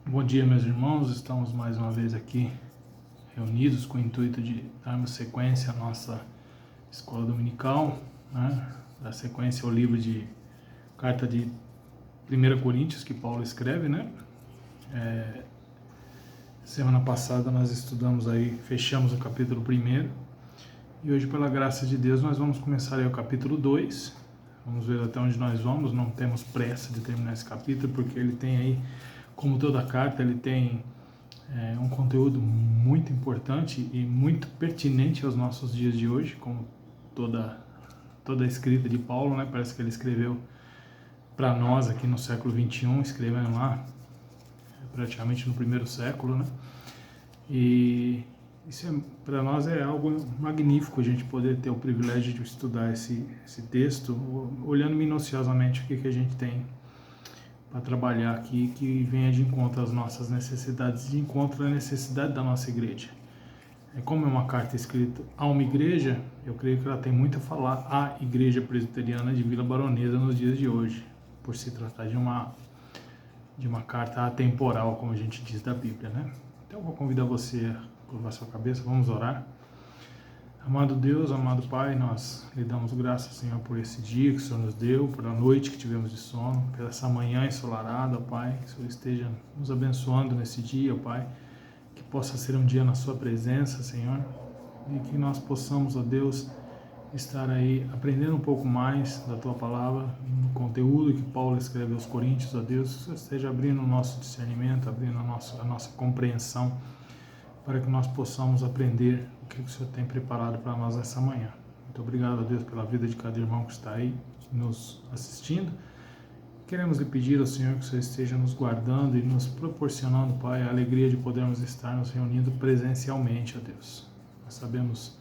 Bom dia, meus irmãos. Estamos mais uma vez aqui reunidos com o intuito de darmos sequência à nossa escola dominical, né? Dar sequência ao livro de carta de 1 Coríntios que Paulo escreve, né? Semana passada nós estudamos aí, fechamos o capítulo 1 e hoje, pela graça de Deus, nós vamos começar aí o capítulo 2. Vamos ver até onde nós vamos. Não temos pressa de terminar esse capítulo, porque ele tem aí, como toda carta, ele tem um conteúdo muito importante e muito pertinente aos nossos dias de hoje, como toda a escrita de Paulo, né? Parece que ele escreveu para nós aqui no século 21, escrevendo lá praticamente no primeiro século, né? E isso para nós é algo magnífico, a gente poder ter o privilégio de estudar esse texto, olhando minuciosamente o que a gente tem para trabalhar aqui, que venha de encontro às nossas necessidades, de encontro à necessidade da nossa igreja. Como é uma carta escrita a uma igreja, eu creio que ela tem muito a falar à Igreja Presbiteriana de Vila Baronesa nos dias de hoje, por se tratar de uma carta atemporal, como a gente diz da Bíblia, né? Então eu vou convidar você a curvar sua cabeça, vamos orar. Amado Deus, amado Pai, nós lhe damos graças, Senhor, por esse dia que o Senhor nos deu, por a noite que tivemos de sono, por essa manhã ensolarada, Pai, que o Senhor esteja nos abençoando nesse dia, Pai, que possa ser um dia na Sua presença, Senhor, e que nós possamos, ó Deus, estar aí aprendendo um pouco mais da Tua Palavra, no conteúdo que Paulo escreve aos Coríntios, ó Deus, que o Senhor esteja abrindo o nosso discernimento, abrindo a nossa compreensão, para que nós possamos aprender o que o Senhor tem preparado para nós essa manhã. Muito obrigado, a Deus, pela vida de cada irmão que está aí nos assistindo. Queremos lhe pedir ao Senhor que o Senhor esteja nos guardando e nos proporcionando, Pai, a alegria de podermos estar nos reunindo presencialmente, ó Deus. Nós sabemos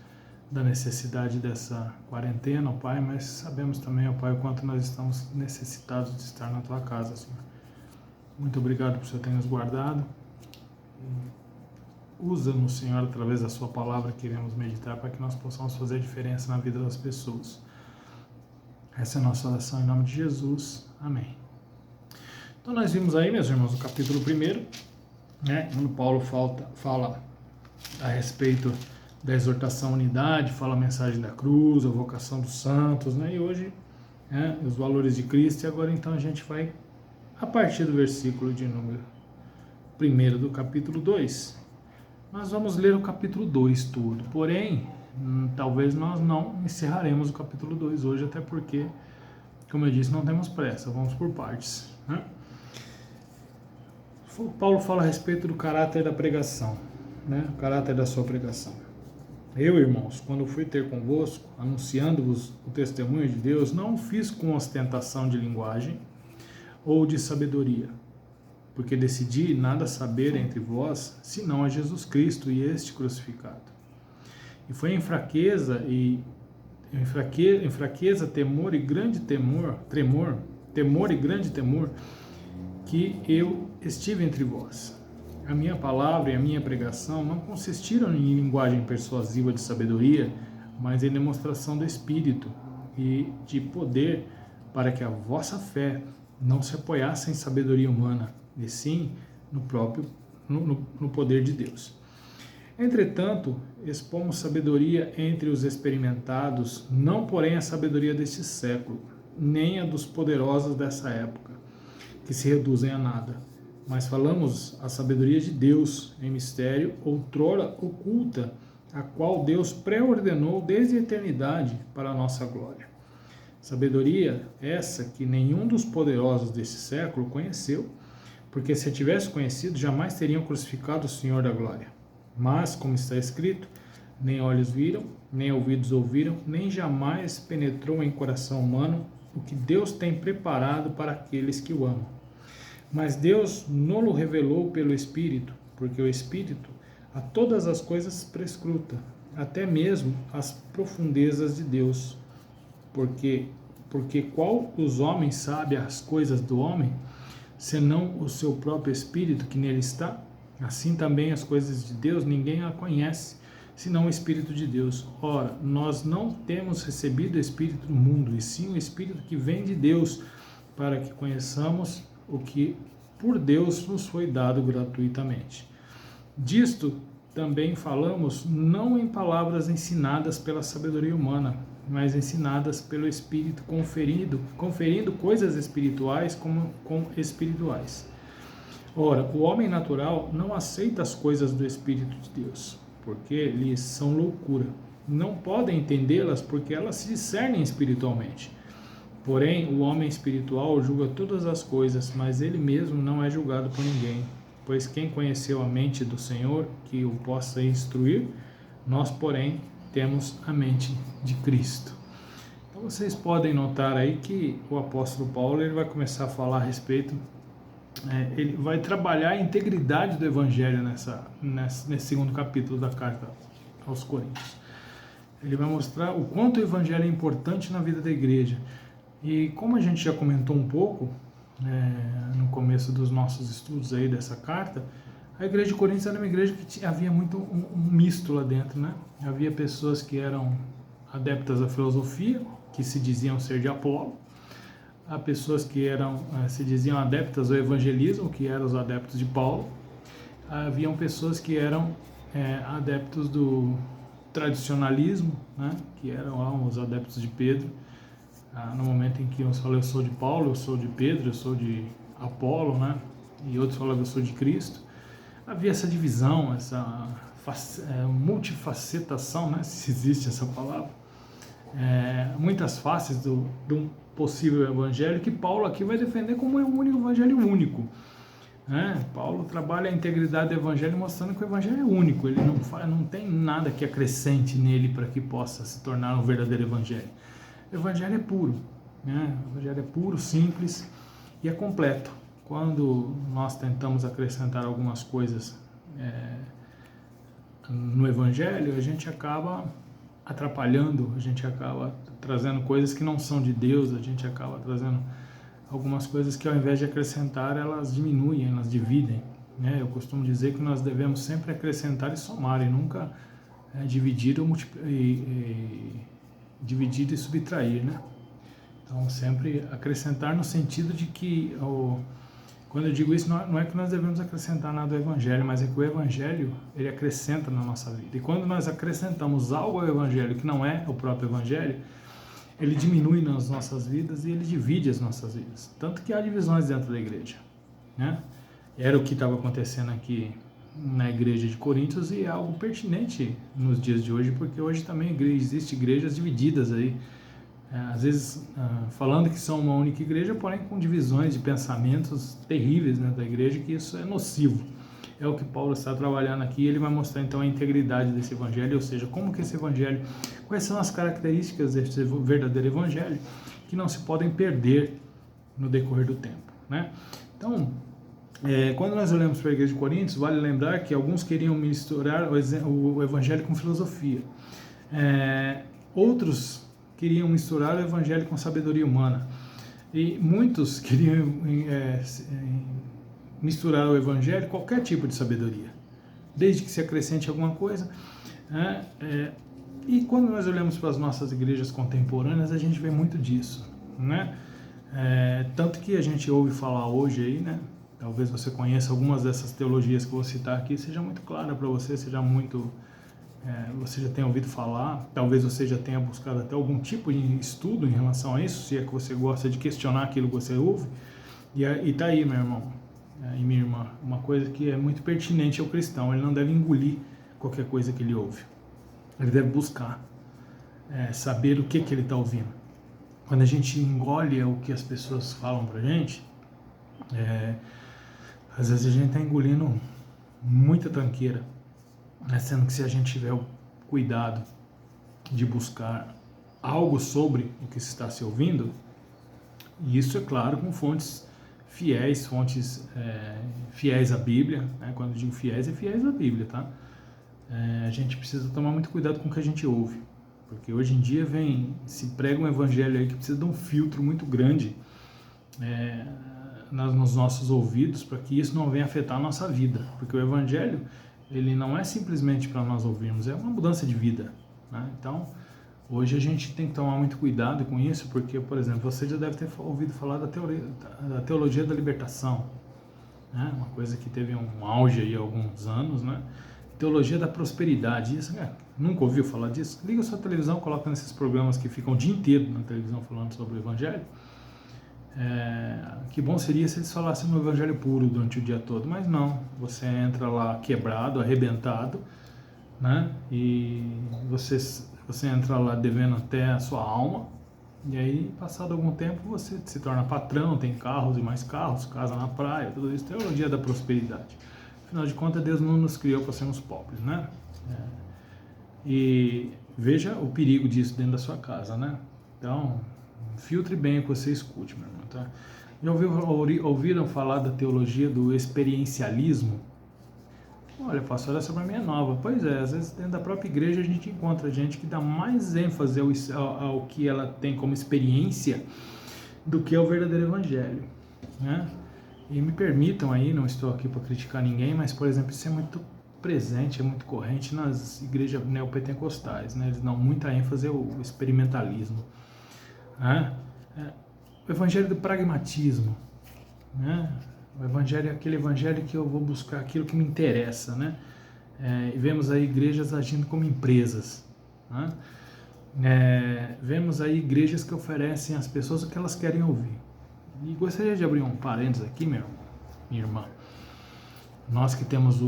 da necessidade dessa quarentena, ó Pai, mas sabemos também, ó Pai, o quanto nós estamos necessitados de estar na Tua casa, Senhor. Muito obrigado por o Senhor ter nos guardado. Usa-nos, Senhor, através da Sua palavra que iremos meditar para que nós possamos fazer a diferença na vida das pessoas. Essa é a nossa oração em nome de Jesus. Amém. Então nós vimos aí, meus irmãos, o capítulo 1, né, onde Paulo fala a respeito da exortação à unidade, fala a mensagem da cruz, a vocação dos santos, né, e hoje, né, os valores de Cristo. E agora então a gente vai a partir do versículo de número 1 do capítulo 2. Nós vamos ler o capítulo 2 todo, porém, talvez nós não encerraremos o capítulo 2 hoje, até porque, como eu disse, não temos pressa, vamos por partes, né? Paulo fala a respeito do caráter da pregação, né? O caráter da sua pregação. Eu, irmãos, quando fui ter convosco, anunciando-vos o testemunho de Deus, não o fiz com ostentação de linguagem ou de sabedoria, porque decidi nada saber entre vós, senão a Jesus Cristo e este crucificado. E foi em fraqueza, temor e grande temor, que eu estive entre vós. A minha palavra e a minha pregação não consistiram em linguagem persuasiva de sabedoria, mas em demonstração do Espírito e de poder, para que a vossa fé não se apoiasse em sabedoria humana, e sim no poder de Deus. Entretanto, expomos sabedoria entre os experimentados, não porém a sabedoria deste século, nem a dos poderosos dessa época, que se reduzem a nada, mas falamos a sabedoria de Deus em mistério, outrora oculta, a qual Deus pré-ordenou desde a eternidade para a nossa glória. Sabedoria essa que nenhum dos poderosos desse século conheceu, porque se a tivesse conhecido, jamais teriam crucificado o Senhor da glória. Mas, como está escrito, nem olhos viram, nem ouvidos ouviram, nem jamais penetrou em coração humano o que Deus tem preparado para aqueles que o amam. Mas Deus não o revelou pelo Espírito, porque o Espírito a todas as coisas prescruta, até mesmo as profundezas de Deus. Porque qual os homens sabe as coisas do homem, senão o seu próprio Espírito que nele está? Assim também as coisas de Deus ninguém a conhece, senão o Espírito de Deus. Ora, nós não temos recebido o Espírito do mundo, e sim o Espírito que vem de Deus, para que conheçamos o que por Deus nos foi dado gratuitamente. Disto também falamos não em palavras ensinadas pela sabedoria humana, mas ensinadas pelo Espírito, conferindo coisas espirituais com espirituais. Ora, o homem natural não aceita as coisas do Espírito de Deus, porque lhes são loucura. Não podem entendê-las porque elas se discernem espiritualmente. Porém, o homem espiritual julga todas as coisas, mas ele mesmo não é julgado por ninguém. Pois quem conheceu a mente do Senhor, que o possa instruir, nós, porém, temos a mente de Cristo. Então vocês podem notar aí que o apóstolo Paulo ele vai começar a falar a respeito, ele vai trabalhar a integridade do Evangelho nesse segundo capítulo da carta aos Coríntios. Ele vai mostrar o quanto o Evangelho é importante na vida da igreja. E como a gente já comentou um pouco no começo dos nossos estudos aí dessa carta, a igreja de Coríntios era uma igreja que havia muito um misto lá dentro, né? Havia pessoas que eram adeptas à filosofia, que se diziam ser de Apolo, há pessoas que se diziam adeptas ao evangelismo, que eram os adeptos de Paulo, haviam pessoas que eram adeptos do tradicionalismo, né? Que eram os adeptos de Pedro. No momento em que uns falam eu sou de Paulo, eu sou de Pedro, eu sou de Apolo, né? E outros falam eu sou de Cristo. Havia essa divisão, essa multifacetação, né? Se existe essa palavra, muitas faces de um possível evangelho que Paulo aqui vai defender como um único evangelho único. Paulo trabalha a integridade do evangelho mostrando que o evangelho é único, ele não tem nada que acrescente nele para que possa se tornar um verdadeiro evangelho. O evangelho é puro, né? O evangelho é puro, simples e é completo. Quando nós tentamos acrescentar algumas coisas no evangelho, a gente acaba atrapalhando, a gente acaba trazendo coisas que não são de Deus, a gente acaba trazendo algumas coisas que ao invés de acrescentar, elas diminuem, elas dividem, né? Eu costumo dizer que nós devemos sempre acrescentar e somar, e nunca dividir dividir e subtrair, né? Então sempre acrescentar no sentido de que quando eu digo isso, não é que nós devemos acrescentar nada ao Evangelho, mas é que o Evangelho, ele acrescenta na nossa vida. E quando nós acrescentamos algo ao Evangelho que não é o próprio Evangelho, ele diminui nas nossas vidas e ele divide as nossas vidas. Tanto que há divisões dentro da igreja, né? Era o que estava acontecendo aqui na igreja de Coríntios e é algo pertinente nos dias de hoje, porque hoje também existem igrejas divididas aí, às vezes falando que são uma única igreja, porém com divisões de pensamentos terríveis dentro da igreja, que isso é nocivo. É o que Paulo está trabalhando aqui, ele vai mostrar então a integridade desse evangelho, ou seja, como que esse evangelho, quais são as características desse verdadeiro evangelho que não se podem perder no decorrer do tempo, né? Então, quando nós olhamos para a igreja de Coríntios, vale lembrar que alguns queriam misturar o evangelho com filosofia, outros queriam misturar o evangelho com sabedoria humana, e muitos queriam misturar o evangelho com qualquer tipo de sabedoria, desde que se acrescente alguma coisa, e quando nós olhamos para as nossas igrejas contemporâneas, a gente vê muito disso, né? Tanto que a gente ouve falar hoje aí, né? Talvez você conheça algumas dessas teologias que eu vou citar aqui, seja muito clara para você, seja muito... você já tenha ouvido falar, talvez você já tenha buscado até algum tipo de estudo em relação a isso, se é que você gosta de questionar aquilo que você ouve, e tá aí, meu irmão e minha irmã, uma coisa que é muito pertinente ao cristão: ele não deve engolir qualquer coisa que ele ouve, ele deve buscar saber o que ele está ouvindo. Quando a gente engole o que as pessoas falam pra gente, às vezes a gente está engolindo muita tranqueira, sendo que se a gente tiver o cuidado de buscar algo sobre o que se está se ouvindo, e isso é claro com fontes fiéis, fiéis à Bíblia, né? Quando eu digo fiéis, é fiéis à Bíblia, tá? A gente precisa tomar muito cuidado com o que a gente ouve, porque hoje em dia se prega um evangelho aí que precisa de um filtro muito grande nos nossos ouvidos, para que isso não venha afetar a nossa vida, porque o evangelho, ele não é simplesmente para nós ouvirmos, é uma mudança de vida, né? Então, hoje a gente tem que tomar muito cuidado com isso, porque, por exemplo, você já deve ter ouvido falar da teologia da libertação, né? Uma coisa que teve um auge aí há alguns anos, né? Teologia da prosperidade, isso, nunca ouviu falar disso? Liga a sua televisão, coloca nesses programas que ficam o dia inteiro na televisão falando sobre o Evangelho. Que bom seria se eles falassem no Evangelho puro durante o dia todo, mas não, você entra lá quebrado, arrebentado, né? E você entra lá devendo até a sua alma, e aí, passado algum tempo, você se torna patrão, tem carros e mais carros, casa na praia, tudo isso. Teologia da prosperidade. Afinal de contas, Deus não nos criou para sermos pobres, né? E veja o perigo disso dentro da sua casa, né? Então, filtre bem o que você escute, meu irmão, tá? Já ouviram falar da teologia do experiencialismo? Olha, pastor, essa para mim é nova. Pois é, às vezes dentro da própria igreja a gente encontra gente que dá mais ênfase ao que ela tem como experiência do que ao verdadeiro evangelho, né? E me permitam aí, não estou aqui para criticar ninguém, mas, por exemplo, isso é muito presente, é muito corrente nas igrejas neopentecostais, né? Eles dão muita ênfase ao experimentalismo, né? O evangelho do pragmatismo, né? O evangelho é aquele evangelho que eu vou buscar aquilo que me interessa, né? E vemos aí igrejas agindo como empresas, né? Vemos aí igrejas que oferecem às pessoas o que elas querem ouvir. E gostaria de abrir um parênteses aqui, meu irmão, minha irmã. Nós que temos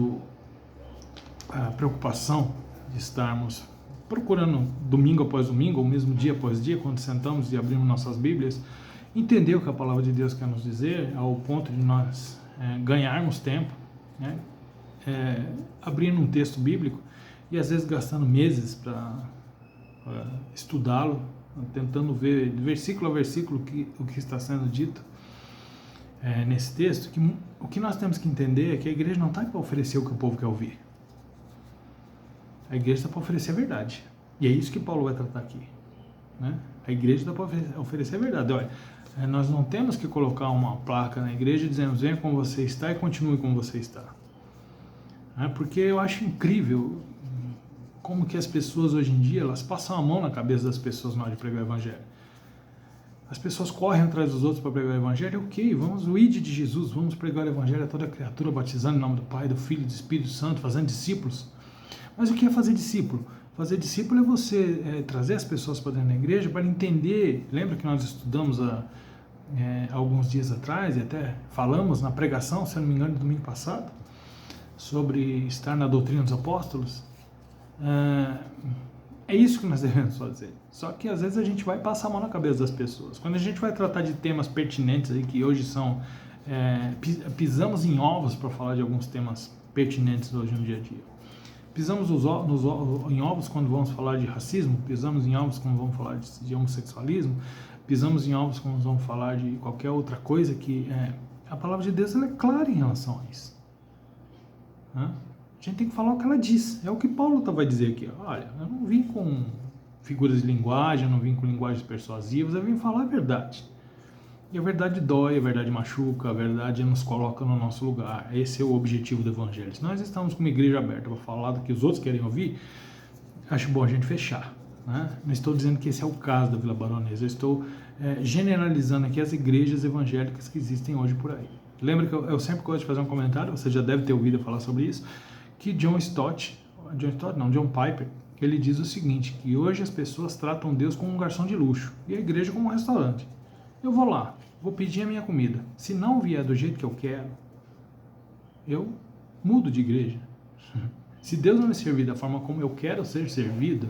a preocupação de estarmos procurando domingo após domingo, ou mesmo dia após dia, quando sentamos e abrimos nossas Bíblias, entender o que a palavra de Deus quer nos dizer, ao ponto de nós ganharmos tempo, né? Abrindo um texto bíblico e às vezes gastando meses para estudá-lo, tentando ver versículo a versículo o que está sendo dito nesse texto. O que nós temos que entender é que a igreja não está para oferecer o que o povo quer ouvir. A igreja está para oferecer a verdade. E é isso que Paulo vai tratar aqui, né? A igreja está para oferecer a verdade. Olha, nós não temos que colocar uma placa na igreja dizendo: venha como você está e continue como você está. Porque eu acho incrível como que as pessoas hoje em dia, elas passam a mão na cabeça das pessoas na hora de pregar o evangelho. As pessoas correm atrás dos outros para pregar o evangelho. Ok, vamos, o id de Jesus, vamos pregar o evangelho a toda criatura, batizando em nome do Pai, do Filho e do Espírito Santo, fazendo discípulos. Mas o que é fazer discípulo? Fazer discípulo é você trazer as pessoas para dentro da igreja para entender. Lembra que nós estudamos alguns dias atrás, e até falamos na pregação, se não me engano, no domingo passado, sobre estar na doutrina dos apóstolos? É isso que nós devemos fazer. Só que às vezes a gente vai passar a mão na cabeça das pessoas. Quando a gente vai tratar de temas pertinentes aí, que hoje são... pisamos em ovos para falar de alguns temas pertinentes hoje no dia a dia. Pisamos em ovos quando vamos falar de racismo, pisamos em ovos quando vamos falar de homossexualismo, pisamos em ovos quando vamos falar de qualquer outra coisa que... a palavra de Deus ela é clara em relação a isso. A gente tem que falar o que ela diz. É o que Paulo vai dizer aqui. Olha, eu não vim com figuras de linguagem, eu não vim com linguagens persuasivas, eu vim falar a verdade. E a verdade dói, a verdade machuca, a verdade nos coloca no nosso lugar. Esse é o objetivo do evangelho. Se nós estamos com uma igreja aberta para falar do que os outros querem ouvir, acho bom a gente fechar, né? Não estou dizendo que esse é o caso da Vila Baronesa, eu estou generalizando aqui as igrejas evangélicas que existem hoje por aí. Lembra que eu sempre gosto de fazer um comentário, você já deve ter ouvido falar sobre isso, que John Piper, ele diz o seguinte, que hoje as pessoas tratam Deus como um garçom de luxo e a igreja como um restaurante. Eu vou lá, vou pedir a minha comida. Se não vier do jeito que eu quero, eu mudo de igreja. Se Deus não me servir da forma como eu quero ser servido,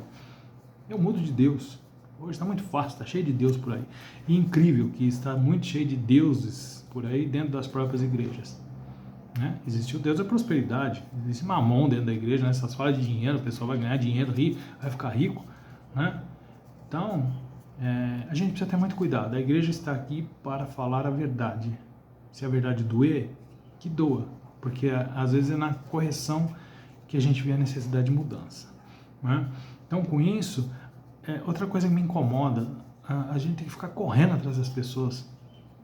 eu mudo de Deus. Hoje está muito fácil, está cheio de Deus por aí. E incrível que está muito cheio de deuses por aí dentro das próprias igrejas. Né? Existe o Deus da prosperidade, existe Mamon dentro da igreja, né? Essas falas de dinheiro, o pessoal vai ganhar dinheiro, vai ficar rico. Né? Então, a gente precisa ter muito cuidado. A igreja está aqui para falar a verdade. Se a verdade doer, que doa. Porque às vezes é na correção que a gente vê a necessidade de mudança. Né? Então, com isso, outra coisa que me incomoda, a gente tem que ficar correndo atrás das pessoas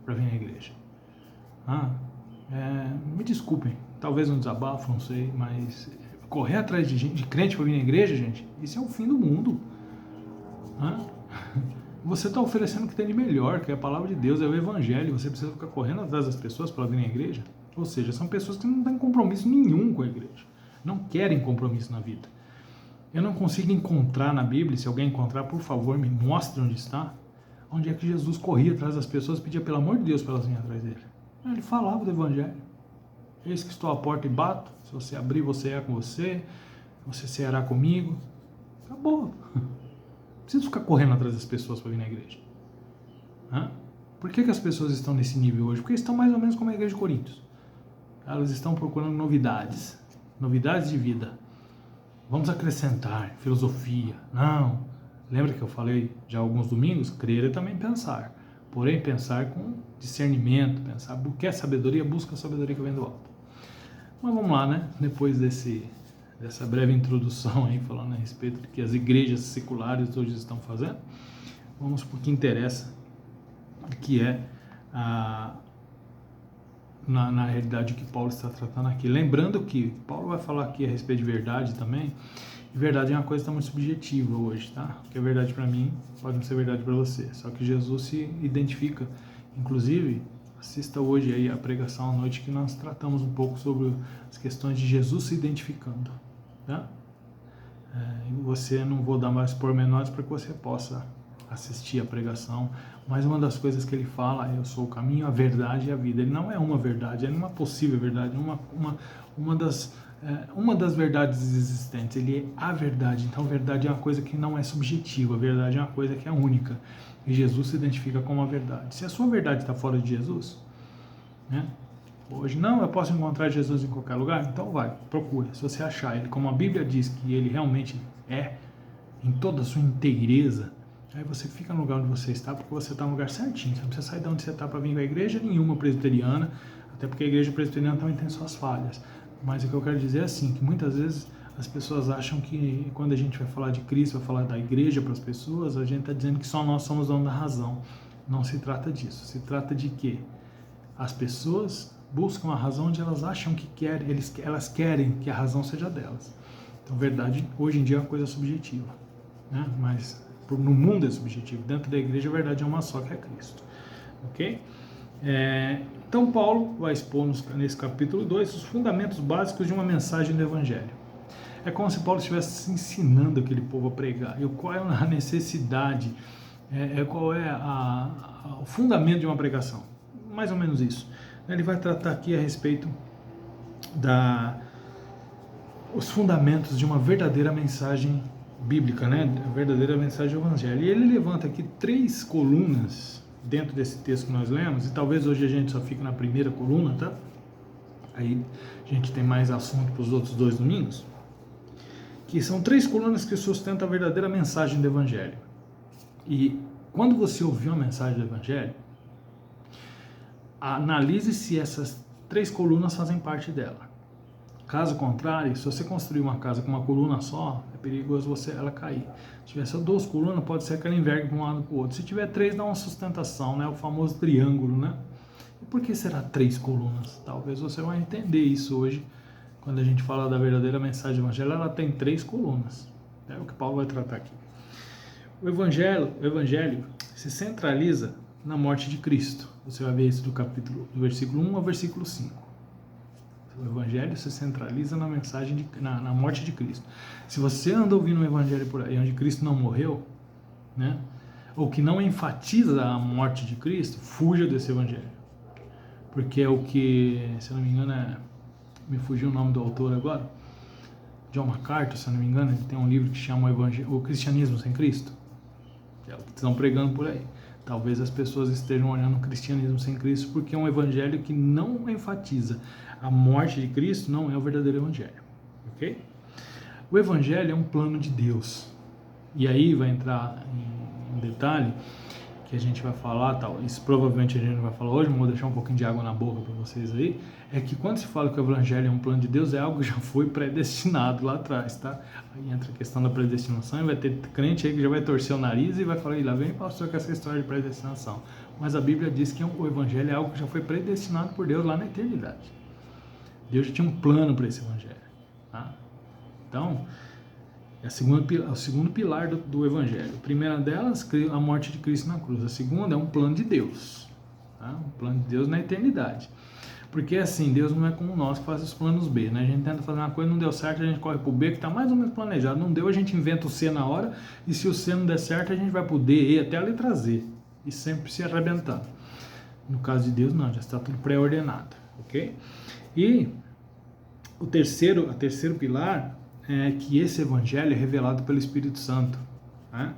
para vir na igreja. Me desculpem, talvez um desabafo, não sei, mas correr atrás de crente para vir na igreja, gente, isso é o fim do mundo. Você está oferecendo o que tem de melhor, que é a palavra de Deus, é o evangelho. Você precisa ficar correndo atrás das pessoas para vir na igreja? Ou seja, são pessoas que não têm compromisso nenhum com a igreja, não querem compromisso na vida. Eu não consigo encontrar na Bíblia, se alguém encontrar, por favor, me mostre onde está, onde é que Jesus corria atrás das pessoas e pedia pelo amor de Deus para elas virem atrás dele. Ele falava do Evangelho. Eis que estou à porta e bato, se você abrir, você é com você ceará comigo. Acabou. Não preciso ficar correndo atrás das pessoas para vir na igreja. Hã? Por que as pessoas estão nesse nível hoje? Porque estão mais ou menos como a igreja de Coríntios. Elas estão procurando novidades de vida. Vamos acrescentar filosofia. Não. Lembra que eu falei já alguns domingos? Crer é também pensar. Porém, pensar com discernimento, pensar, quer sabedoria, busca a sabedoria que vem do alto. Mas vamos lá, né? Depois dessa breve introdução aí, falando a respeito do que as igrejas seculares hoje estão fazendo, vamos para o que interessa, que é na realidade o que Paulo está tratando aqui. Lembrando que Paulo vai falar aqui a respeito de verdade também, e verdade é uma coisa que está muito subjetiva hoje, tá? O que é verdade para mim pode não ser verdade para você, só que Jesus se identifica. Inclusive, assista hoje aí a pregação à noite que nós tratamos um pouco sobre as questões de Jesus se identificando, tá? Você não vou dar mais pormenores para que você possa assistir a pregação, mas uma das coisas que ele fala é: eu sou o caminho, a verdade e a vida. Ele não é uma verdade, ele é uma possível verdade, uma das verdades existentes, ele é a verdade. Então a verdade é uma coisa que não é subjetiva, a verdade é uma coisa que é única, e Jesus se identifica como a verdade. Se a sua verdade está fora de Jesus, né? Hoje, não, eu posso encontrar Jesus em qualquer lugar? Então vai, procura. Se você achar ele como a Bíblia diz que ele realmente é, em toda a sua inteireza, aí você fica no lugar onde você está, porque você está no lugar certinho. Você não precisa sair de onde você está para vir para a igreja nenhuma presbiteriana, até porque a igreja presbiteriana também tem suas falhas. Mas o que eu quero dizer é assim, que muitas vezes as pessoas acham que quando a gente vai falar de Cristo, vai falar da igreja para as pessoas, a gente está dizendo que só nós somos donos da razão. Não se trata disso. Se trata de que as pessoas buscam a razão onde elas acham que querem, elas querem que a razão seja delas. Então, verdade, hoje em dia é uma coisa subjetiva, né? Mas no mundo é subjetivo. Dentro da igreja, a verdade é uma só, que é Cristo. Ok? Então, Paulo vai expor nesse capítulo 2 os fundamentos básicos de uma mensagem do Evangelho. É como se Paulo estivesse ensinando aquele povo a pregar. E qual é a necessidade, qual é o fundamento de uma pregação. Mais ou menos isso. Ele vai tratar aqui a respeito os fundamentos de uma verdadeira mensagem bíblica, né? A verdadeira mensagem do Evangelho. E ele levanta aqui 3 colunas dentro desse texto que nós lemos, e talvez hoje a gente só fique na primeira coluna, tá? Aí a gente tem mais assunto para os outros 2 domingos, que são 3 colunas que sustentam a verdadeira mensagem do Evangelho. E quando você ouvir uma mensagem do Evangelho, analise se essas 3 colunas fazem parte dela. Caso contrário, se você construir uma casa com uma coluna só, é perigoso ela cair. Se tiver só 2 colunas, pode ser que ela envergue para um lado e para o outro. Se tiver 3, dá uma sustentação, né? O famoso triângulo, né? E por que será 3 colunas? Talvez você vai entender isso hoje, quando a gente fala da verdadeira mensagem do Evangelho. Ela tem 3 colunas. É o que Paulo vai tratar aqui. O Evangelho se centraliza na morte de Cristo. Você vai ver isso do versículo 1 ao versículo 5. O Evangelho se centraliza na mensagem, na morte de Cristo. Se você anda ouvindo um Evangelho por aí onde Cristo não morreu, né, ou que não enfatiza a morte de Cristo, fuja desse Evangelho. Porque é o que, se eu não me engano, me fugiu o nome do autor agora, John MacArthur, se eu não me engano, ele tem um livro que chama O Cristianismo Sem Cristo. É o que estão pregando por aí. Talvez as pessoas estejam olhando o cristianismo sem Cristo porque é um evangelho que não enfatiza a morte de Cristo, não é o verdadeiro evangelho. Ok? O evangelho é um plano de Deus. E aí vai entrar em um detalhe que a gente vai falar, isso provavelmente a gente não vai falar hoje, mas vou deixar um pouquinho de água na boca para vocês aí, é que quando se fala que o evangelho é um plano de Deus, é algo que já foi predestinado lá atrás, tá? Aí entra a questão da predestinação, e vai ter crente aí que já vai torcer o nariz e vai falar: lá vem pastor com essa história de predestinação. Mas a Bíblia diz que o evangelho é algo que já foi predestinado por Deus lá na eternidade. Deus já tinha um plano para esse evangelho, tá? Então, é o segundo pilar do Evangelho. A primeira delas, a morte de Cristo na cruz. A segunda é um plano de Deus. Tá? Um plano de Deus na eternidade. Porque assim, Deus não é como nós que faz os planos B, né? A gente tenta fazer uma coisa, não deu certo, a gente corre pro B, que está mais ou menos planejado. Não deu, a gente inventa o C na hora, e se o C não der certo, a gente vai pro D, E, até a letra Z. E sempre se arrebentando. No caso de Deus, não, já está tudo pré-ordenado, ok? E o terceiro pilar é que esse evangelho é revelado pelo Espírito Santo, né?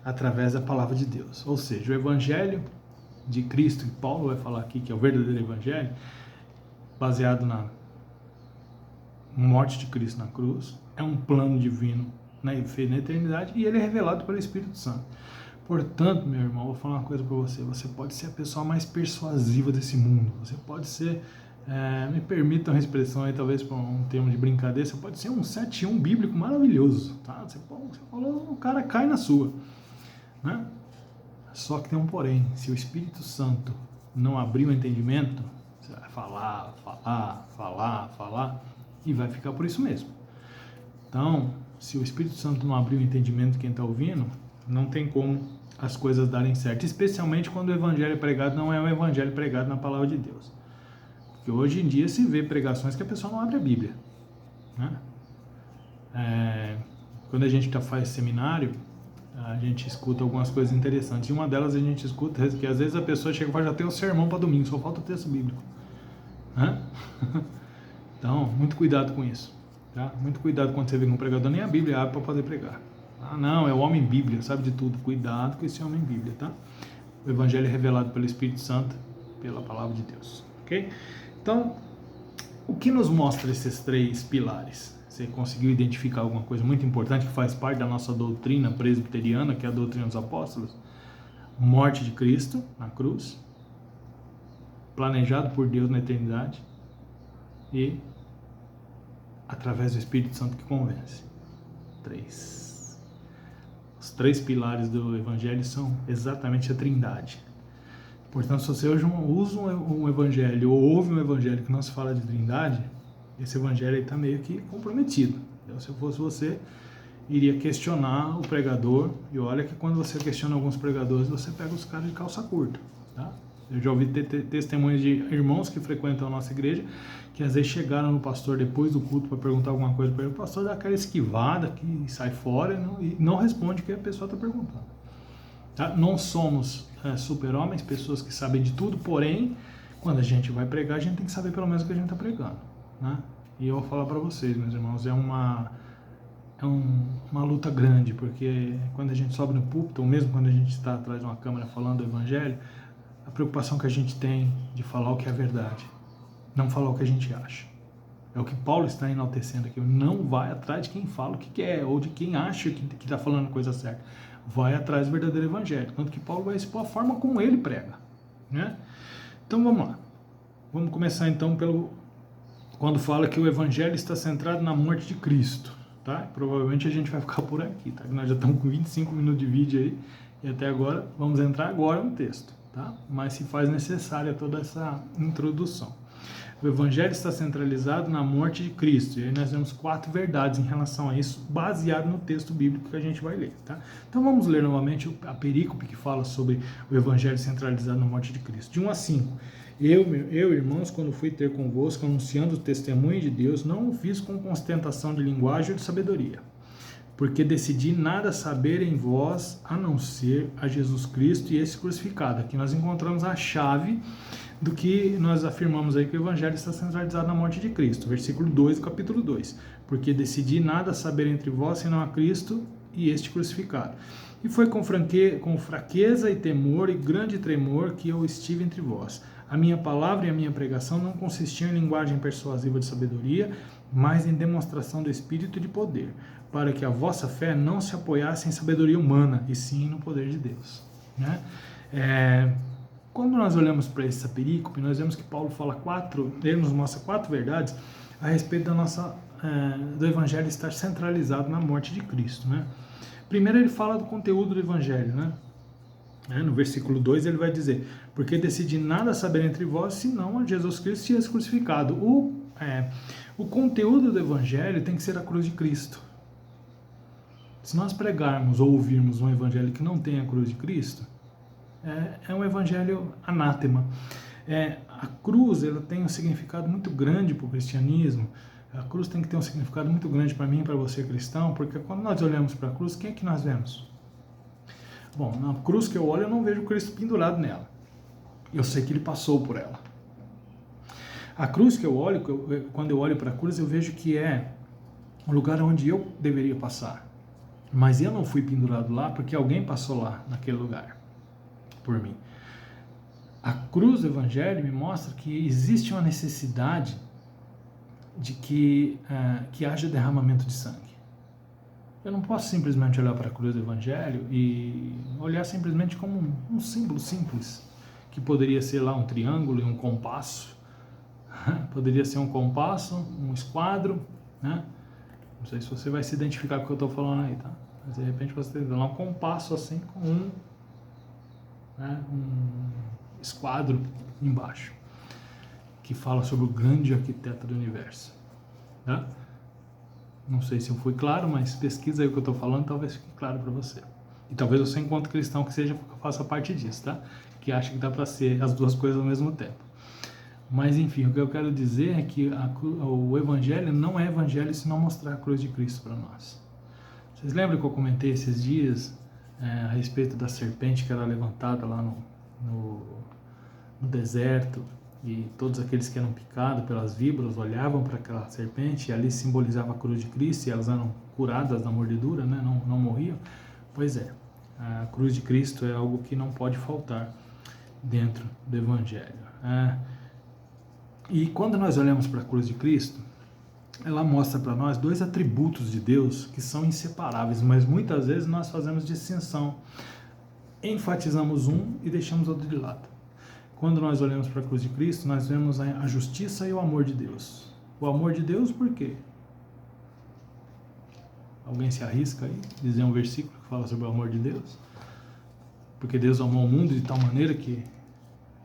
Através da palavra de Deus. Ou seja, o evangelho de Cristo, que Paulo vai falar aqui, que é o verdadeiro evangelho, baseado na morte de Cristo na cruz, é um plano divino na eternidade, e ele é revelado pelo Espírito Santo. Portanto, meu irmão, vou falar uma coisa para você. Você pode ser a pessoa mais persuasiva desse mundo. Você pode ser, me permitam a expressão aí, talvez por um termo de brincadeira, você pode ser um 7-1 bíblico maravilhoso, tá? Você falou, o cara cai na sua, né? Só que tem um porém. Se o Espírito Santo não abrir o entendimento, você vai falar, e vai ficar por isso mesmo. Então, se o Espírito Santo não abrir o entendimento de quem está ouvindo, não tem como as coisas darem certo, especialmente quando o evangelho pregado não é um evangelho pregado na palavra de Deus. Porque hoje em dia se vê pregações que a pessoa não abre a Bíblia, né? Quando a gente faz seminário, a gente escuta algumas coisas interessantes, e uma delas a gente escuta que às vezes a pessoa chega e fala, já tem o sermão para domingo, só falta o texto bíblico, né? Então, muito cuidado com isso, tá? Muito cuidado quando você vê um pregador, nem a Bíblia abre para poder pregar. Ah, não, é o homem Bíblia, sabe de tudo. Cuidado com esse homem Bíblia, tá? O evangelho é revelado pelo Espírito Santo, pela palavra de Deus, ok? Então, o que nos mostra esses três pilares? Você conseguiu identificar alguma coisa muito importante que faz parte da nossa doutrina presbiteriana, que é a doutrina dos apóstolos? Morte de Cristo na cruz, planejado por Deus na eternidade, e através do Espírito Santo que convence. Os três pilares do evangelho são exatamente a trindade. Portanto, se você hoje usa um evangelho ou ouve um evangelho que não se fala de trindade, esse evangelho aí está meio que comprometido. Então, se eu fosse você, iria questionar o pregador, e olha que quando você questiona alguns pregadores, você pega os caras de calça curta, tá? Eu já ouvi testemunhos de irmãos que frequentam a nossa igreja, que às vezes chegaram no pastor depois do culto para perguntar alguma coisa para ele, o pastor dá aquela esquivada que sai fora e não responde o que a pessoa está perguntando. Tá? Não somos super-homens, pessoas que sabem de tudo, porém, quando a gente vai pregar, a gente tem que saber pelo menos o que a gente está pregando, né? E eu vou falar para vocês, meus irmãos, é uma luta grande, porque quando a gente sobe no púlpito, ou mesmo quando a gente está atrás de uma câmera falando do evangelho, a preocupação que a gente tem de falar o que é verdade, não falar o que a gente acha. É o que Paulo está enaltecendo aqui. Não vai atrás de quem fala o que quer, ou de quem acha que está falando a coisa certa. Vai atrás do verdadeiro evangelho. Tanto que Paulo vai expor a forma como ele prega, né? Então vamos lá. Vamos começar então quando fala que o evangelho está centrado na morte de Cristo, tá? Provavelmente a gente vai ficar por aqui, tá? Nós já estamos com 25 minutos de vídeo aí, e até agora, vamos entrar agora no texto, tá? Mas se faz necessária toda essa introdução. O evangelho está centralizado na morte de Cristo, e aí nós temos 4 verdades em relação a isso, baseado no texto bíblico que a gente vai ler, tá? Então vamos ler novamente a perícope que fala sobre o evangelho centralizado na morte de Cristo. De 1 a 5. Eu, irmãos, quando fui ter convosco, anunciando o testemunho de Deus, não o fiz com ostentação de linguagem ou de sabedoria, porque decidi nada saber em vós, a não ser a Jesus Cristo e esse crucificado. Aqui nós encontramos a chave do que nós afirmamos aí, que o evangelho está centralizado na morte de Cristo. Versículo 2 do capítulo 2. Porque decidi nada saber entre vós, senão a Cristo e este crucificado. E foi com fraqueza e temor e grande tremor que eu estive entre vós. A minha palavra e a minha pregação não consistiam em linguagem persuasiva de sabedoria, mas em demonstração do Espírito e de poder, para que a vossa fé não se apoiasse em sabedoria humana, e sim no poder de Deus, né? Quando nós olhamos para essa perícope, nós vemos que Paulo fala ele nos mostra 4 verdades a respeito do evangelho estar centralizado na morte de Cristo, né? Primeiro ele fala do conteúdo do evangelho, né? No versículo 2 ele vai dizer, porque decidi nada saber entre vós, senão a Jesus Cristo e esse crucificado. O conteúdo do evangelho tem que ser a cruz de Cristo. Se nós pregarmos ou ouvirmos um evangelho que não tem a cruz de Cristo, é um evangelho anátema. A cruz, ela tem um significado muito grande para o cristianismo. A cruz tem que ter um significado muito grande para mim e para você, cristão, porque quando nós olhamos para a cruz, quem é que nós vemos? Bom, na cruz que eu olho, eu não vejo Cristo pendurado nela. Eu sei que ele passou por ela. A cruz que eu olho, quando eu olho para a cruz, eu vejo que é o lugar onde eu deveria passar. Mas eu não fui pendurado lá porque alguém passou lá, naquele lugar, por mim. A cruz do Evangelho me mostra que existe uma necessidade de que haja derramamento de sangue. Eu não posso simplesmente olhar para a cruz do Evangelho e olhar simplesmente como um símbolo simples, que poderia ser lá um triângulo e um compasso, poderia ser um compasso, um esquadro, né? Não sei se você vai se identificar com o que eu estou falando aí, tá? Mas de repente você tem lá um compasso assim com um esquadro embaixo, que fala sobre o grande arquiteto do universo, tá? Não sei se eu fui claro, mas pesquisa aí o que eu estou falando, talvez fique claro para você. E talvez você, enquanto cristão, que faça parte disso, tá? Que acha que dá para ser as duas coisas ao mesmo tempo. Mas enfim, o que eu quero dizer é que o Evangelho não é Evangelho se não mostrar a cruz de Cristo para nós. Vocês lembram que eu comentei esses dias a respeito da serpente que era levantada lá no deserto, e todos aqueles que eram picados pelas víboras olhavam para aquela serpente e ali simbolizava a cruz de Cristo e elas eram curadas da mordedura, né? Não morriam? Pois é, a cruz de Cristo é algo que não pode faltar dentro do Evangelho. E quando nós olhamos para a cruz de Cristo, ela mostra para nós dois atributos de Deus que são inseparáveis, mas muitas vezes nós fazemos distinção, enfatizamos um e deixamos o outro de lado. Quando nós olhamos para a cruz de Cristo, nós vemos a justiça e o amor de Deus. O amor de Deus por quê? Alguém se arrisca aí dizer um versículo que fala sobre o amor de Deus? Porque Deus amou o mundo de tal maneira que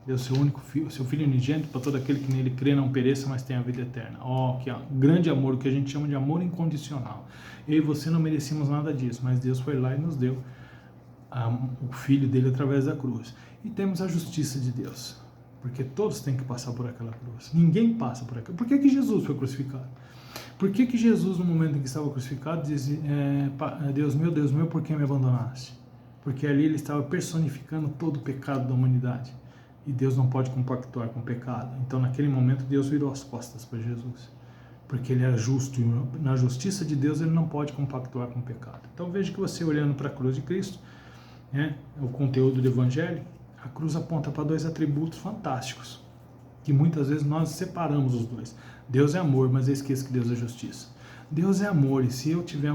deu seu único filho, seu Filho unigênito, para todo aquele que nele crê não pereça, mas tenha a vida eterna. Que grande amor, o que a gente chama de amor incondicional. Eu e você não merecíamos nada disso, mas Deus foi lá e nos deu o Filho dele através da cruz. E temos a justiça de Deus, porque todos têm que passar por aquela cruz. Ninguém passa por aquela. Por que Jesus foi crucificado? Por que Jesus, no momento em que estava crucificado, dizia: Deus meu, por que me abandonaste? Porque ali ele estava personificando todo o pecado da humanidade. E Deus não pode compactuar com o pecado. Então, naquele momento, Deus virou as costas para Jesus, porque ele era justo, e na justiça de Deus ele não pode compactuar com o pecado. Então, veja que você, olhando para a cruz de Cristo, o conteúdo do Evangelho, a cruz aponta para dois atributos fantásticos, que muitas vezes nós separamos os dois. Deus é amor, mas eu esqueço que Deus é justiça. Deus é amor, e se eu tiver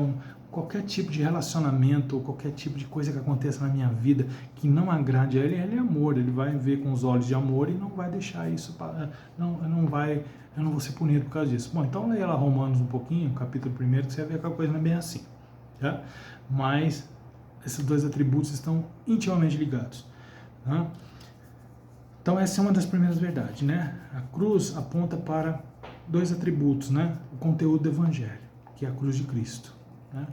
qualquer tipo de relacionamento ou qualquer tipo de coisa que aconteça na minha vida que não agrade a ele é amor. Ele vai ver com os olhos de amor e não vai deixar isso, eu não vou ser punido por causa disso. Bom, então leia lá Romanos um pouquinho, capítulo 1, que você vai ver que a coisa não é bem assim, tá? Mas esses dois atributos estão intimamente ligados, tá? Então essa é uma das primeiras verdades, né? A cruz aponta para dois atributos, né? O conteúdo do Evangelho, que é a cruz de Cristo, né?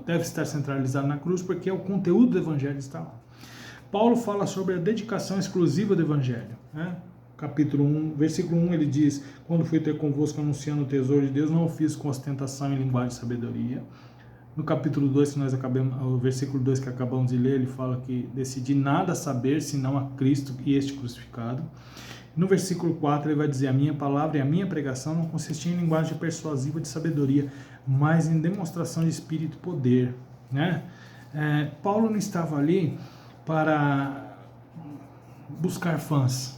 Deve estar centralizado na cruz porque o conteúdo do Evangelho está lá. Paulo fala sobre a dedicação exclusiva do Evangelho, né? Capítulo 1, versículo 1, ele diz: quando fui ter convosco anunciando o tesouro de Deus, não o fiz com ostentação em linguagem de sabedoria. No capítulo 2, que nós o versículo 2 que acabamos de ler, ele fala que decidi nada saber senão a Cristo e este crucificado. No versículo 4 ele vai dizer: a minha palavra e a minha pregação não consistiam em linguagem persuasiva de sabedoria, mas em demonstração de espírito e poder, né? Paulo não estava ali para buscar fãs.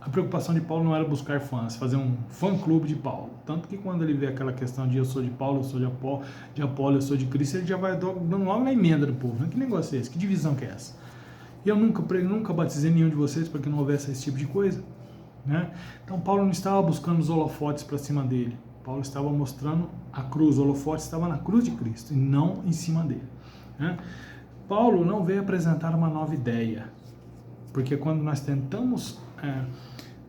A preocupação de Paulo não era buscar fãs, fazer um fã-clube de Paulo. Tanto que quando ele vê aquela questão de eu sou de Paulo, eu sou de Apolo, eu sou de Cristo, ele já vai dando logo na emenda do povo, né? Que negócio é esse? Que divisão que é essa? Eu nunca batizei nenhum de vocês para que não houvesse esse tipo de coisa, né? Então Paulo não estava buscando os holofotes para cima dele. Paulo estava mostrando a cruz, o holofote estava na cruz de Cristo e não em cima dele, né? Paulo não veio apresentar uma nova ideia, porque quando nós tentamos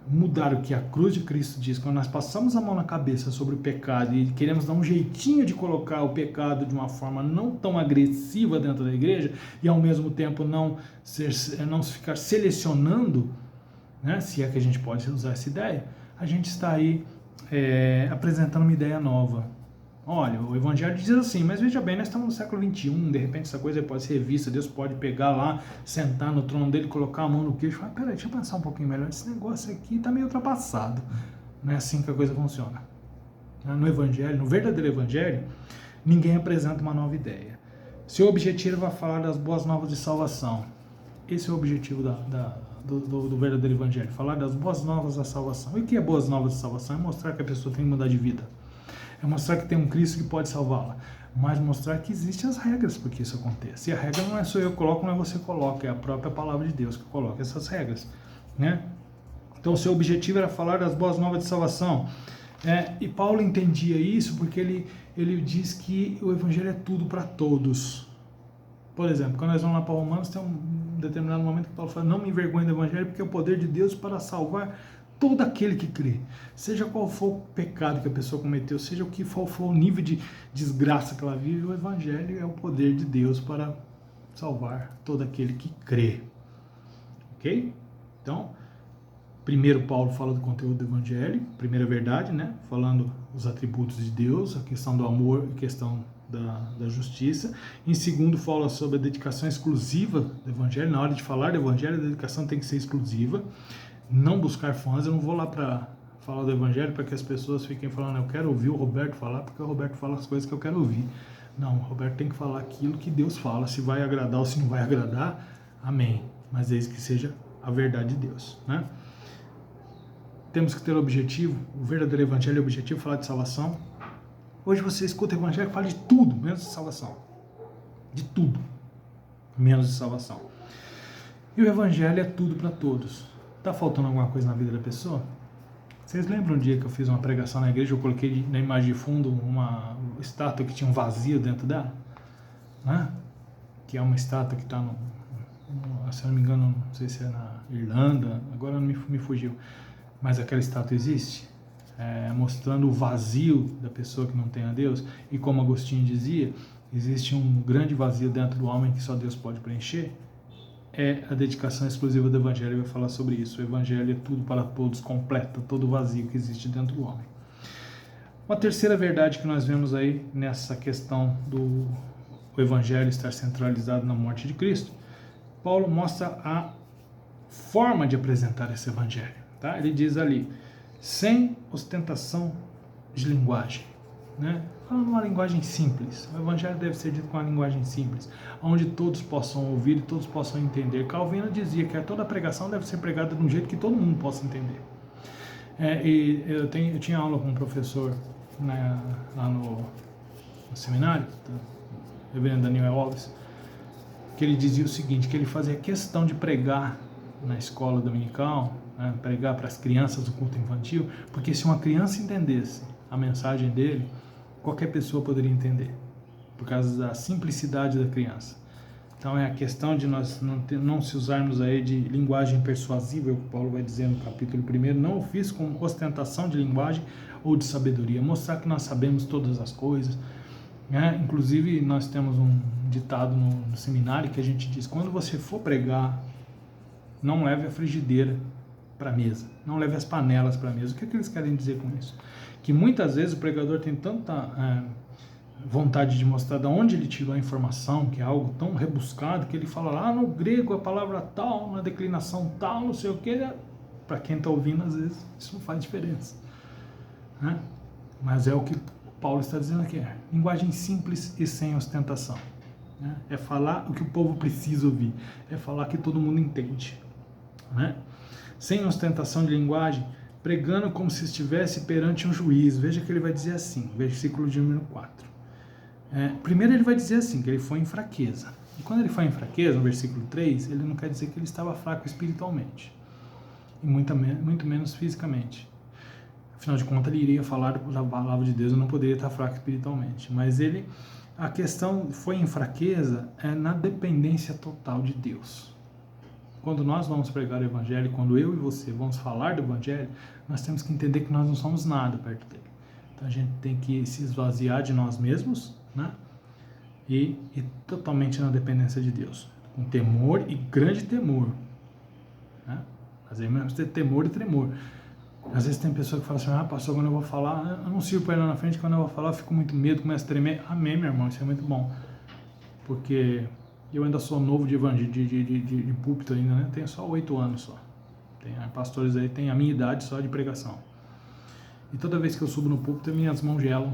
mudar o que a cruz de Cristo diz, quando nós passamos a mão na cabeça sobre o pecado e queremos dar um jeitinho de colocar o pecado de uma forma não tão agressiva dentro da igreja e ao mesmo tempo não ficar selecionando né? Se é que a gente pode usar essa ideia, a gente está aí apresentando uma ideia nova. Olha, o Evangelho diz assim, mas veja bem, nós estamos no século XXI, de repente essa coisa pode ser revista, Deus pode pegar lá, sentar no trono dele, colocar a mão no queixo e falar, peraí, deixa eu pensar um pouquinho melhor, esse negócio aqui está meio ultrapassado. Não é assim que a coisa funciona. No Evangelho, no verdadeiro Evangelho, ninguém apresenta uma nova ideia. Seu objetivo é falar das boas novas de salvação. Esse é o objetivo do verdadeiro Evangelho, falar das boas novas da salvação. E o que é boas novas de salvação? É mostrar que a pessoa tem que mudar de vida. É mostrar que tem um Cristo que pode salvá-la. Mas mostrar que existem as regras para que isso aconteça. E a regra não é só eu coloco, não é você coloca, é a própria palavra de Deus que coloca essas regras, né? Então o seu objetivo era falar das boas novas de salvação. E Paulo entendia isso porque ele diz que o Evangelho é tudo para todos. Por exemplo, quando nós vamos lá para Romanos, tem um determinado momento que Paulo fala, não me envergonhe do Evangelho, porque é o poder de Deus para salvar todo aquele que crê. Seja qual for o pecado que a pessoa cometeu, seja o que for o nível de desgraça que ela vive, o Evangelho é o poder de Deus para salvar todo aquele que crê. Ok? Então, primeiro Paulo fala do conteúdo do Evangelho, primeira verdade, né? Falando os atributos de Deus, a questão do amor, a questão da justiça. Em segundo, fala sobre a dedicação exclusiva do Evangelho. Na hora de falar do Evangelho, a dedicação tem que ser exclusiva. Não buscar fãs. Eu não vou lá para falar do Evangelho para que as pessoas fiquem falando, eu quero ouvir o Roberto falar, porque o Roberto fala as coisas que eu quero ouvir. Não, o Roberto tem que falar aquilo que Deus fala. Se vai agradar ou se não vai agradar, amém. Mas desde que seja a verdade de Deus, né? Temos que ter o objetivo, o verdadeiro Evangelho é o objetivo, falar de salvação. Hoje você escuta o Evangelho e fala de tudo, menos de salvação. De tudo, menos de salvação. E o Evangelho é tudo para todos. Está faltando alguma coisa na vida da pessoa? Vocês lembram um dia que eu fiz uma pregação na igreja, eu coloquei na imagem de fundo uma estátua que tinha um vazio dentro dela? Né? Que é uma estátua que está se eu não me engano, não sei se é na Irlanda, agora não me fugiu. Mas aquela estátua existe, mostrando o vazio da pessoa que não tem a Deus. E como Agostinho dizia, existe um grande vazio dentro do homem que só Deus pode preencher. É a dedicação exclusiva do Evangelho, vai falar sobre isso. O Evangelho é tudo para todos, completa todo o vazio que existe dentro do homem. Uma terceira verdade que nós vemos aí nessa questão do Evangelho estar centralizado na morte de Cristo, Paulo mostra a forma de apresentar esse Evangelho. Tá? Ele diz ali, sem ostentação de linguagem, né? Falando uma linguagem simples. O Evangelho deve ser dito com uma linguagem simples, onde todos possam ouvir e todos possam entender. Calvino dizia que toda pregação deve ser pregada de um jeito que todo mundo possa entender. E eu tinha aula com um professor lá no seminário, o reverendo Daniel Alves, que ele dizia o seguinte, que ele fazia questão de pregar na escola dominical, pregar para as crianças do culto infantil, porque se uma criança entendesse a mensagem dele, qualquer pessoa poderia entender, por causa da simplicidade da criança. Então é a questão de nós não se usarmos aí de linguagem persuasiva, é o que Paulo vai dizer no capítulo 1, não o fiz com ostentação de linguagem ou de sabedoria, mostrar que nós sabemos todas as coisas, né? Inclusive nós temos um ditado no seminário que a gente diz, quando você for pregar, não leve a frigideira para a mesa, não leve as panelas para a mesa. O que é que eles querem dizer com isso? Que muitas vezes o pregador tem tanta vontade de mostrar de onde ele tirou a informação, que é algo tão rebuscado, que ele fala lá no grego a palavra tal, na declinação tal, não sei o que. Para quem está ouvindo, às vezes, isso não faz diferença, né? Mas é o que Paulo está dizendo aqui, linguagem simples e sem ostentação, né? É falar o que o povo precisa ouvir, é falar que todo mundo entende, né? Sem ostentação de linguagem, pregando como se estivesse perante um juiz. Veja que ele vai dizer assim, versículo de número 4. Primeiro ele vai dizer assim, que ele foi em fraqueza. E quando ele foi em fraqueza, no versículo 3, ele não quer dizer que ele estava fraco espiritualmente, e muito menos fisicamente. Afinal de contas, ele iria falar da palavra de Deus, eu não poderia estar fraco espiritualmente. Mas a questão foi em fraqueza, na dependência total de Deus. Quando nós vamos pregar o Evangelho, quando eu e você vamos falar do Evangelho, nós temos que entender que nós não somos nada perto dele. Então a gente tem que se esvaziar de nós mesmos, né? E totalmente na dependência de Deus, com temor e grande temor, né? Às vezes mesmo ter temor e tremor. Às vezes tem pessoa que fala assim, pastor, quando eu vou falar, eu não sirvo para ir lá na frente, quando eu vou falar eu fico muito medo, começo a tremer. Amém, meu irmão, isso é muito bom. Porque eu ainda sou novo de evangelho, de púlpito ainda, né? Tenho só 8 anos só. Tem pastores aí, tem a minha idade só de pregação. E toda vez que eu subo no púlpito, minhas mãos gelam,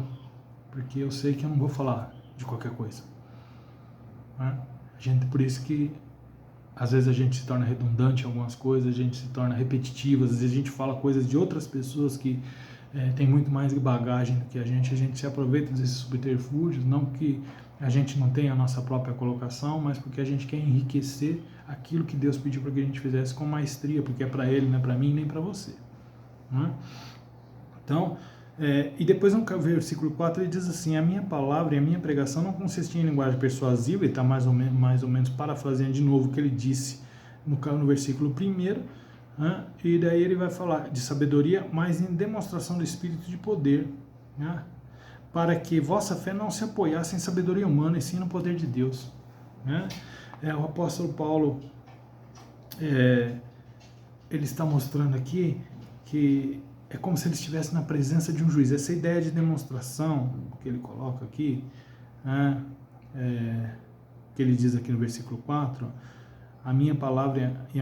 porque eu sei que eu não vou falar de qualquer coisa. Né? Por isso que às vezes a gente se torna redundante em algumas coisas, a gente se torna repetitivo, às vezes a gente fala coisas de outras pessoas que tem muito mais bagagem do que a gente se aproveita desses subterfúgios, não que a gente não tenha a nossa própria colocação, mas porque a gente quer enriquecer aquilo que Deus pediu para que a gente fizesse com maestria, porque é para Ele, não é para mim nem para você. Né? Então, e depois no versículo 4 ele diz assim, a minha palavra e a minha pregação não consistia em linguagem persuasiva, e está mais ou menos parafraseando de novo o que ele disse no versículo 1, né? E daí ele vai falar de sabedoria, mas em demonstração do Espírito de poder, né? Para que vossa fé não se apoiasse em sabedoria humana, e sim no poder de Deus. Né? O apóstolo Paulo, ele está mostrando aqui que é como se ele estivesse na presença de um juiz. Essa ideia de demonstração que ele coloca aqui, que ele diz aqui no versículo 4, a minha palavra